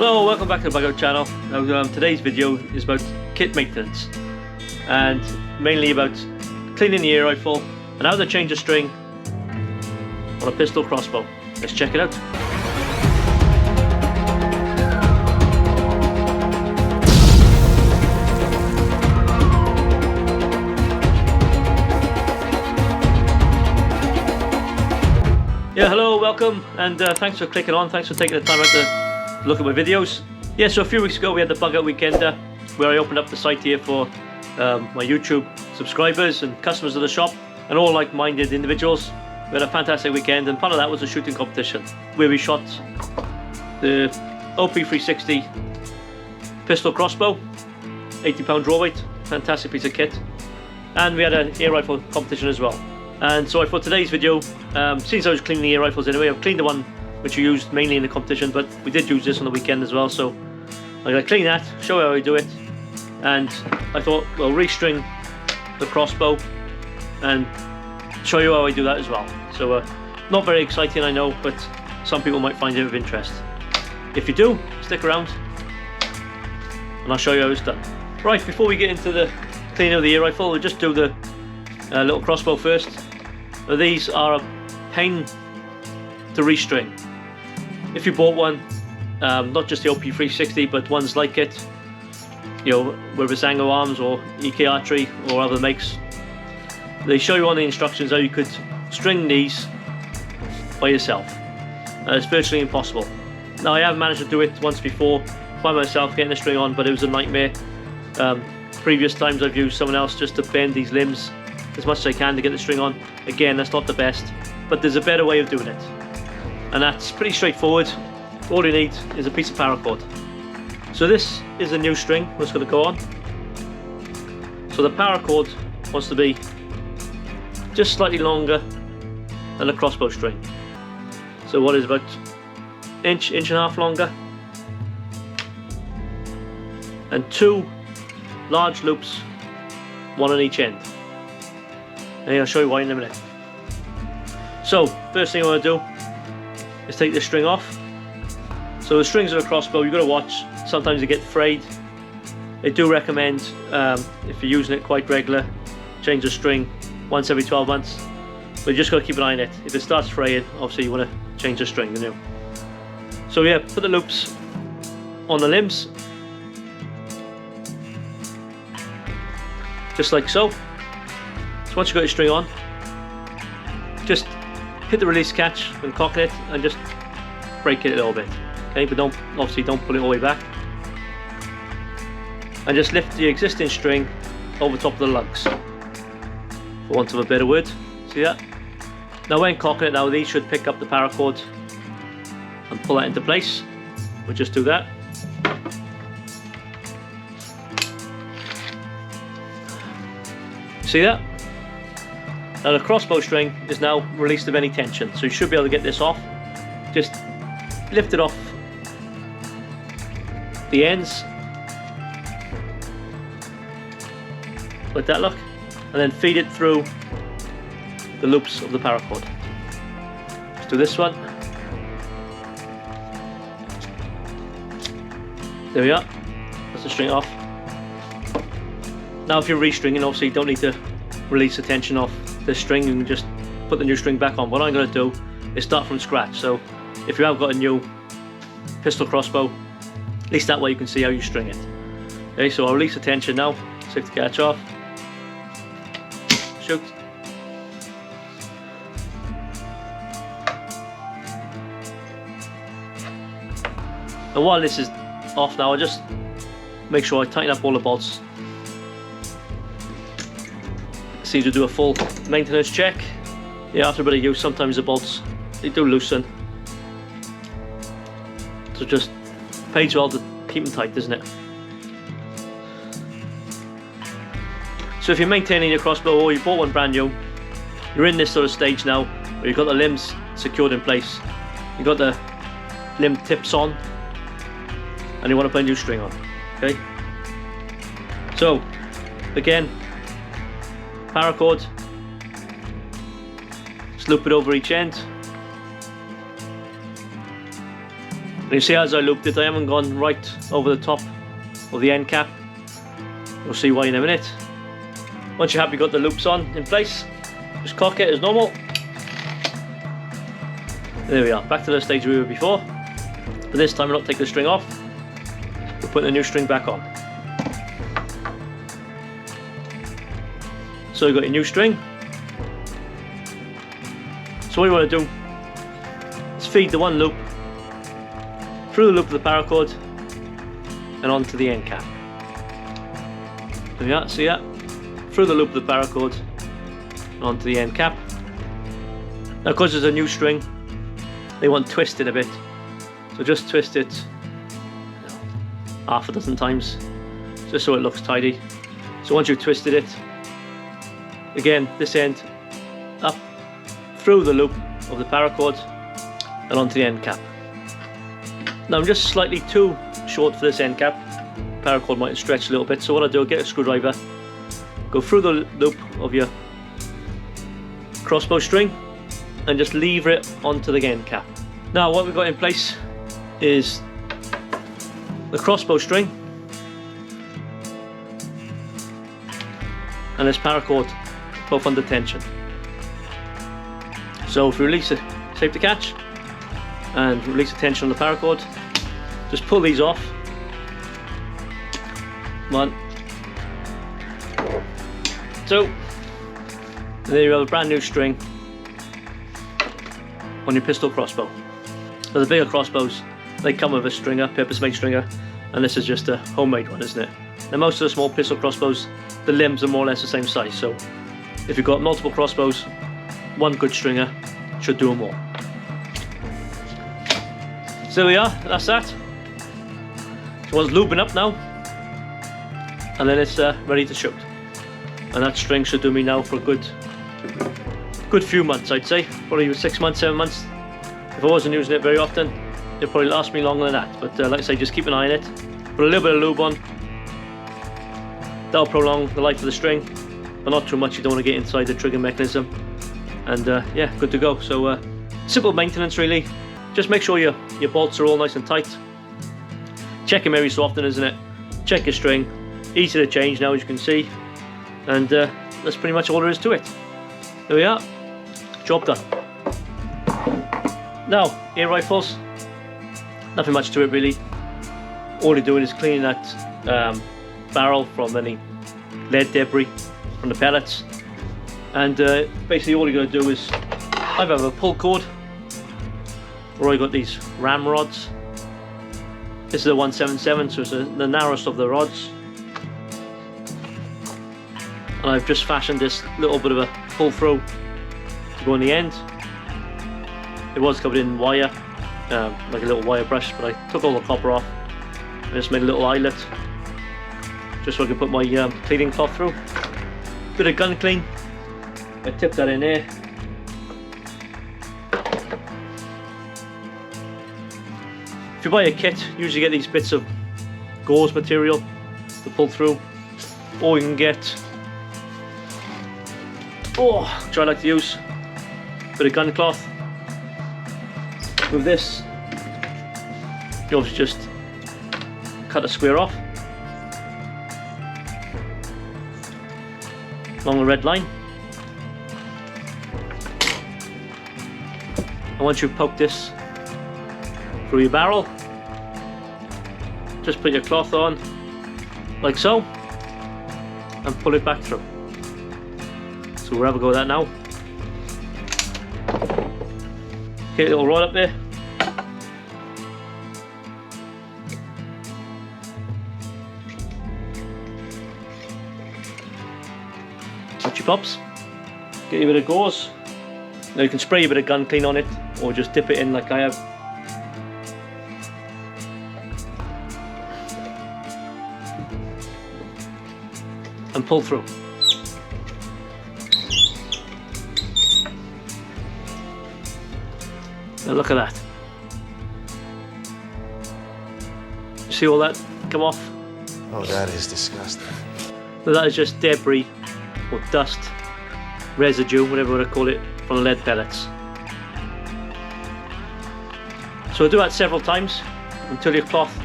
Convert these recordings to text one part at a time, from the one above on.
Hello, welcome back to the Bug Out channel. Now, today's video is about kit maintenance and mainly about cleaning the air rifle and how to change a string on a pistol crossbow. Let's check it out. Yeah, hello, welcome, and thanks for clicking on. Thanks for taking the time out to look at my videos. Yeah, so a few weeks ago we had the Bug Out Weekender where I opened up the site here for my YouTube subscribers and customers of the shop and all like-minded individuals. We had a fantastic weekend, and part of that was a shooting competition where we shot the OP360 pistol crossbow, 80-pound draw weight, fantastic piece of kit, and we had an air rifle competition as well. And so I thought today's video, since I was cleaning the air rifles anyway, I've cleaned the one which we used mainly in the competition, but we did use this on the weekend as well, so I'm going to clean that, show you how I do it, and I thought, well, restring the crossbow and show you how I do that as well. So not very exciting, I know, but some people might find it of interest. If you do, stick around and I'll show you how it's done. Right, before we get into the cleaning of the air rifle, we'll just do the little crossbow first. Now, these are a pain to restring. If you bought one, not just the OP360 but ones like it, you know, whether it's Ango Arms or EK Archery or other makes, they show you on the instructions how you could string these by yourself. It's virtually impossible. Now, I have managed to do it once before by myself, getting the string on, but it was a nightmare. Previous times I've used someone else just to bend these limbs as much as I can to get the string on. Again, that's not the best, but there's a better way of doing it, and that's pretty straightforward. All you need is a piece of paracord. So this is a new string that's going to go on. So the paracord wants to be just slightly longer than a crossbow string. So what is about inch and a half longer, and two large loops, one on each end. And I'll show you why in a minute. So first thing I want to do is take the string off. So the strings of a crossbow, you've got to watch, sometimes they get frayed. They do recommend, if you're using it quite regular, change the string once every 12 months, but you just got to keep an eye on it. If it starts fraying, obviously you want to change the string, you know. So yeah, put the loops on the limbs, just like so. So once you've got your string on, just hit the release catch when cocking it and just break it a little bit. Okay, but obviously don't pull it all the way back. And just lift the existing string over top of the lugs, for want of a better word. See that? Now when cocking it, now these should pick up the paracord and pull that into place. We'll just do that. See that? Now the crossbow string is now released of any tension, so you should be able to get this off. Just lift it off the ends, like that, look, and then feed it through the loops of the paracord. Let's do this one. There we are, that's the string off. Now if you're restringing, obviously you don't need to release the tension off the string, you can just put the new string back on. What I'm going to do is start from scratch, so if you have got a new pistol crossbow, at least that way you can see how you string it. Okay, so I'll release the tension now, take the catch off, shoot. And while this is off now, I'll just make sure I tighten up all the bolts. See to do a full maintenance check. Yeah, after a bit of use, sometimes the bolts, they do loosen. So just pays well to keep them tight, doesn't it? So if you're maintaining your crossbow or you bought one brand new, you're in this sort of stage now where you've got the limbs secured in place, you've got the limb tips on, and you want to put a new string on. Okay. So again, paracord, just loop it over each end, And you see, as I looped it, I haven't gone right over the top of the end cap. We'll see why in a minute. Once you're happy you've got the loops on in place, just cock it as normal. There we are, back to the stage we were before. But this time we're not taking the string off, we're putting the new string back on. So you've got your new string. So what you want to do is feed the one loop through the loop of the paracord and onto the end cap. There we are, see that? Through the loop of the paracord and onto the end cap. Now because there's a new string, they want twisted a bit. So just twist it half a dozen times, just so it looks tidy. So once you've twisted it, again, this end up through the loop of the paracord and onto the end cap. Now I'm just slightly too short for this end cap. Paracord might stretch a little bit, so what I do, get a screwdriver, go through the loop of your crossbow string and just lever it onto the end cap. Now what we've got in place is the crossbow string and this paracord both under tension. So if we release the safety catch and release the tension on the paracord, just pull these off. 1, 2, and there you have a brand new string on your pistol crossbow. Now the bigger crossbows, they come with a stringer, purpose-made stringer, and this is just a homemade one, isn't it? Now most of the small pistol crossbows, the limbs are more or less the same size, so if you've got multiple crossbows, one good stringer should do them all. So there we are, that's that. So one's lubing up now, and then it's ready to shoot. And that string should do me now for a good few months, I'd say. Probably 6 months, 7 months. If I wasn't using it very often, it'd probably last me longer than that. But like I say, just keep an eye on it. Put a little bit of lube on. That'll prolong the life of the string, but not too much. You don't want to get inside the trigger mechanism. And yeah, good to go. So simple maintenance really. Just make sure your bolts are all nice and tight. Check them every so often, isn't it? Check your string. Easy to change now, as you can see. And that's pretty much all there is to it. There we are. Job done. Now, air rifles. Nothing much to it really. All you're doing is cleaning that barrel from any lead debris from the pellets. And basically all you're going to do is either have a pull cord, or I got these ram rods. This is a 177, so it's the narrowest of the rods. And I've just fashioned this little bit of a pull through to go in the end. It was covered in wire, like a little wire brush, but I took all the copper off and just made a little eyelet just so I could put my cleaning cloth through. Bit of gun clean, I tipped that in there. If you buy a kit, you usually get these bits of gauze material to pull through, or you can get, which I like to use, a bit of gun cloth. With this, you obviously just cut a square off along the red line, and once you've poked this through your barrel, just put your cloth on like so and pull it back through. So we'll have a go at that now. Okay, a little rod up there. Watch your pops. Get a bit of gauze. Now you can spray a bit of gun clean on it, or just dip it in like I have. And pull through. Now look at that. You see all that come off? Oh, that is disgusting. Now that is just debris or dust, residue, whatever you want to call it, from the lead pellets. So I do that several times until your cloth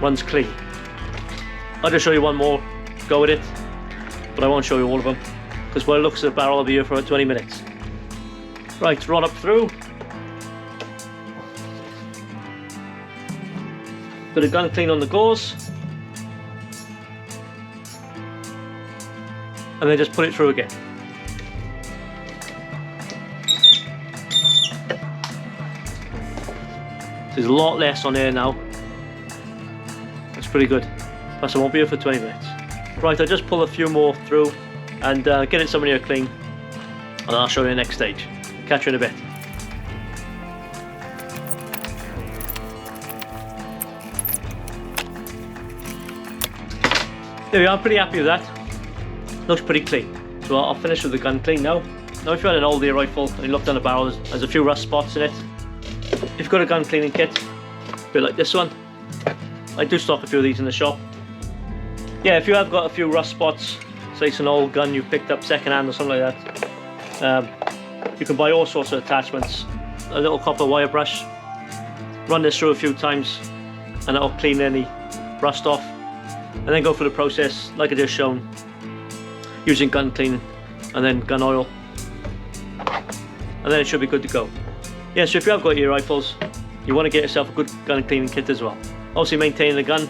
runs clean. I'll just show you one more go at it, but I won't show you all of them because by the looks of the barrel I'll be here for about 20 minutes. Right, rod up through. Bit of gun clean on the gauze. And then just put it through again. There's a lot less on there now. That's pretty good. Plus I won't be here for 20 minutes. Right, I'll just pull a few more through and get it somewhere near clean. And I'll show you the next stage. Catch you in a bit. There we are, I'm pretty happy with that. Looks pretty clean. So I'll finish with the gun clean now. Now if you had an old air rifle and you look down the barrel, there's a few rust spots in it. If you've got a gun cleaning kit, a bit like this one, I do stock a few of these in the shop. Yeah, if you have got a few rust spots, say it's an old gun you picked up second hand or something like that, you can buy all sorts of attachments. A little copper wire brush, run this through a few times and that'll clean any rust off, and then go through the process like I just shown, using gun cleaning and then gun oil, and then it should be good to go. Yeah, so if you have got ear rifles, you want to get yourself a good gun cleaning kit as well. Obviously maintaining the gun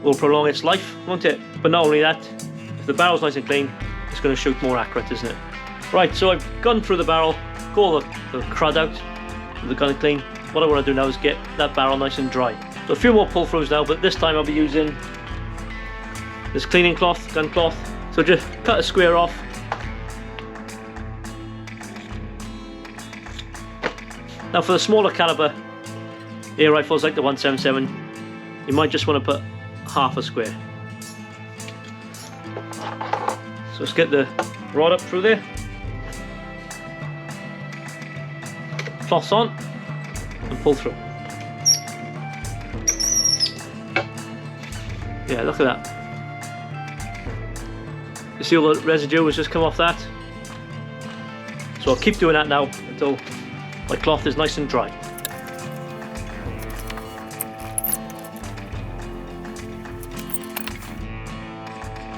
will prolong its life, won't it? But not only that, if the barrel's nice and clean, it's going to shoot more accurate, isn't it? Right, so I've gone through the barrel, got all the crud out with the gun clean. What I want to do now is get that barrel nice and dry. So a few more pull throughs now, but this time I'll be using this cleaning cloth, gun cloth. So just cut a square off. Now for the smaller caliber air rifles like the 177, you might just want to put half a square. So let's get the rod up through there. Cloths on and pull through. Yeah, look at that. You see all the residue has just come off that? So I'll keep doing that now until my cloth is nice and dry.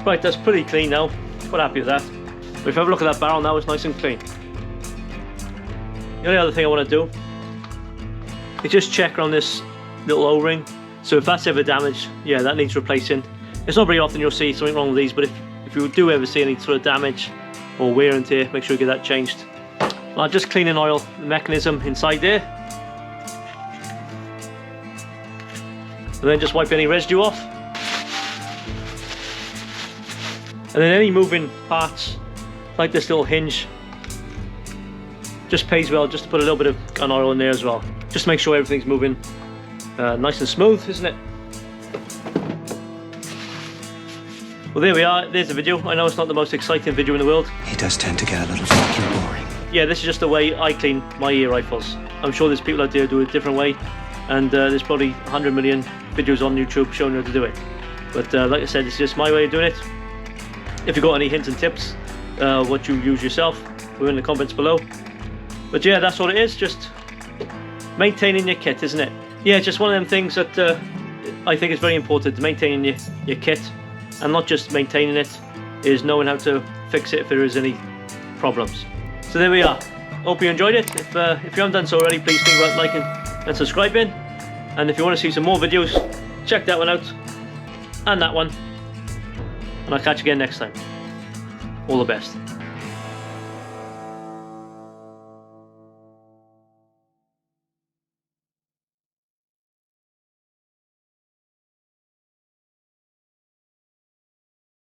Right, that's pretty clean now. Quite happy with that. But if you have a look at that barrel now, it's nice and clean. The only other thing I want to do is just check on this little O-ring. So if that's ever damaged, yeah, that needs replacing. It's not very often you'll see something wrong with these, but if you do ever see any sort of damage or wear and tear, make sure you get that changed. I'll just clean and oil the mechanism inside there, and then just wipe any residue off. And then any moving parts, like this little hinge, just pays well just to put a little bit of gun oil in there as well. Just to make sure everything's moving nice and smooth, isn't it? Well, there we are, there's the video. I know it's not the most exciting video in the world. He does tend to get a little fucking boring. Yeah, this is just the way I clean my ear rifles. I'm sure there's people out there who do it a different way, and there's probably 100 million videos on YouTube showing you how to do it. But like I said, it's just my way of doing it. If you've got any hints and tips, what you use yourself, put in the comments below. But yeah, that's all it is, just maintaining your kit, isn't it? Yeah, it's just one of them things that I think is very important, maintaining your kit, and not just maintaining it, is knowing how to fix it if there is any problems. So there we are. Hope you enjoyed it. If you haven't done so already, please think about liking and subscribing. And if you want to see some more videos, check that one out and that one. And I'll catch you again next time. All the best.